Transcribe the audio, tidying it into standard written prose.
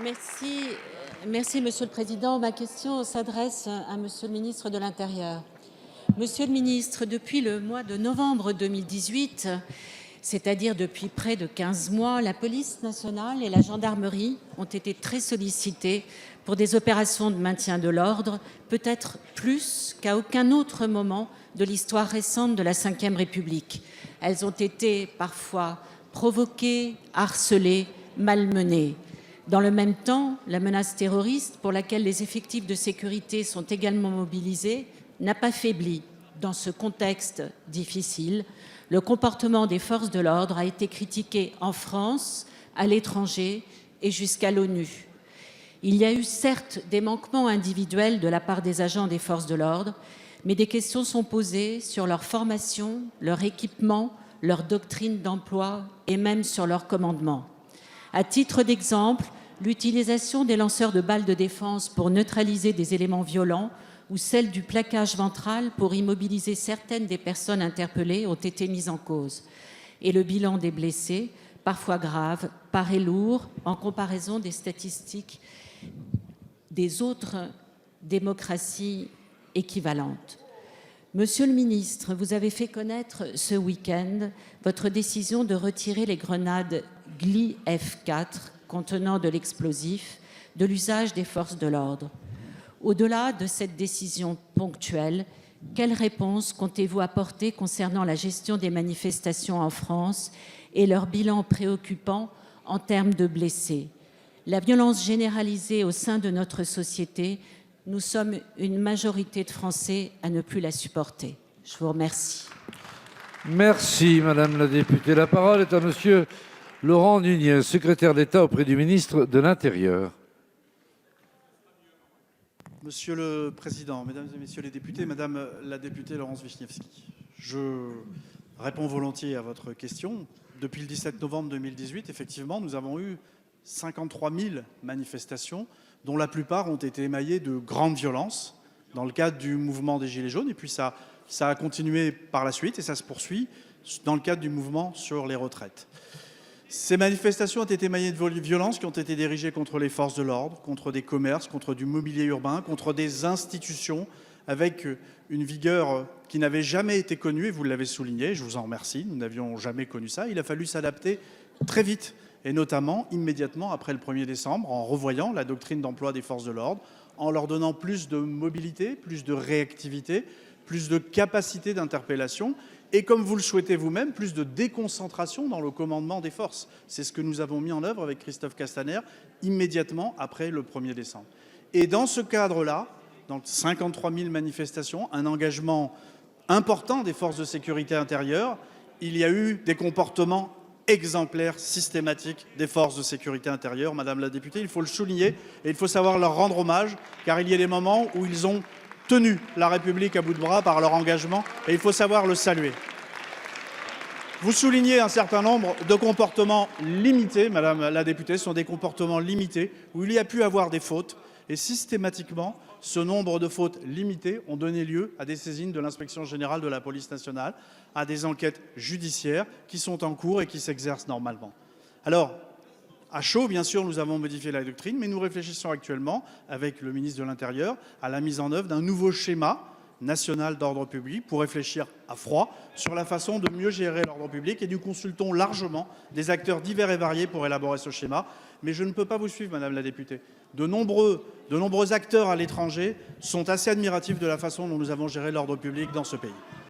Merci, merci Monsieur le Président. Ma question s'adresse à Monsieur le ministre de l'Intérieur. Monsieur le ministre, depuis le mois de novembre 2018, c'est-à-dire depuis près de 15 mois, la police nationale et la gendarmerie ont été très sollicitées pour des opérations de maintien de l'ordre, peut-être plus qu'à aucun autre moment de l'histoire récente de la Ve République. Elles ont été parfois provoquées, harcelées, malmenées. Dans le même temps, la menace terroriste, pour laquelle les effectifs de sécurité sont également mobilisés, n'a pas faibli. Dans ce contexte difficile, le comportement des forces de l'ordre a été critiqué en France, à l'étranger et jusqu'à l'ONU. Il y a eu certes des manquements individuels de la part des agents des forces de l'ordre, mais des questions sont posées sur leur formation, leur équipement, leur doctrine d'emploi et même sur leur commandement. À titre d'exemple, l'utilisation des lanceurs de balles de défense pour neutraliser des éléments violents ou celle du plaquage ventral pour immobiliser certaines des personnes interpellées ont été mises en cause. Et le bilan des blessés, parfois grave, paraît lourd en comparaison des statistiques des autres démocraties équivalentes. Monsieur le ministre, vous avez fait connaître ce week-end votre décision de retirer les grenades Gli F4 contenant de l'explosif de l'usage des forces de l'ordre. Au-delà de cette décision ponctuelle, quelle réponse comptez-vous apporter concernant la gestion des manifestations en France et leur bilan préoccupant en termes de blessés? La violence généralisée au sein de notre société, nous sommes une majorité de Français à ne plus la supporter. Je vous remercie. Merci, Madame la députée. La parole est à Monsieur Laurent Nunez, secrétaire d'État auprès du ministre de l'Intérieur. Monsieur le Président, Mesdames et Messieurs les députés, Madame la députée Laurence Vichnievsky, je réponds volontiers à votre question. Depuis le 17 novembre 2018, effectivement, nous avons eu 53 000 manifestations, dont la plupart ont été émaillées de grandes violences dans le cadre du mouvement des Gilets jaunes. Et puis ça a continué par la suite et ça se poursuit dans le cadre du mouvement sur les retraites. Ces manifestations ont été émaillées de violences qui ont été dirigées contre les forces de l'ordre, contre des commerces, contre du mobilier urbain, contre des institutions, avec une vigueur qui n'avait jamais été connue, et vous l'avez souligné, je vous en remercie, nous n'avions jamais connu ça. Il a fallu s'adapter très vite, et notamment immédiatement après le 1er décembre, en revoyant la doctrine d'emploi des forces de l'ordre, en leur donnant plus de mobilité, plus de réactivité, plus de capacité d'interpellation, et comme vous le souhaitez vous-même, plus de déconcentration dans le commandement des forces. C'est ce que nous avons mis en œuvre avec Christophe Castaner immédiatement après le 1er décembre. Et dans ce cadre-là, dans 53 000 manifestations, un engagement important des forces de sécurité intérieure, il y a eu des comportements exemplaires, systématiques des forces de sécurité intérieure. Madame la députée, il faut le souligner et il faut savoir leur rendre hommage, car il y a des moments où ils ont tenu la République à bout de bras par leur engagement et il faut savoir le saluer. Vous soulignez un certain nombre de comportements limités, Madame la députée, ce sont des comportements limités où il y a pu avoir des fautes et systématiquement, ce nombre de fautes limitées ont donné lieu à des saisines de l'inspection générale de la police nationale, à des enquêtes judiciaires qui sont en cours et qui s'exercent normalement. Alors, à chaud, bien sûr, nous avons modifié la doctrine, mais nous réfléchissons actuellement, avec le ministre de l'Intérieur, à la mise en œuvre d'un nouveau schéma national d'ordre public pour réfléchir à froid sur la façon de mieux gérer l'ordre public et nous consultons largement des acteurs divers et variés pour élaborer ce schéma. Mais je ne peux pas vous suivre, Madame la députée. De nombreux acteurs à l'étranger sont assez admiratifs de la façon dont nous avons géré l'ordre public dans ce pays.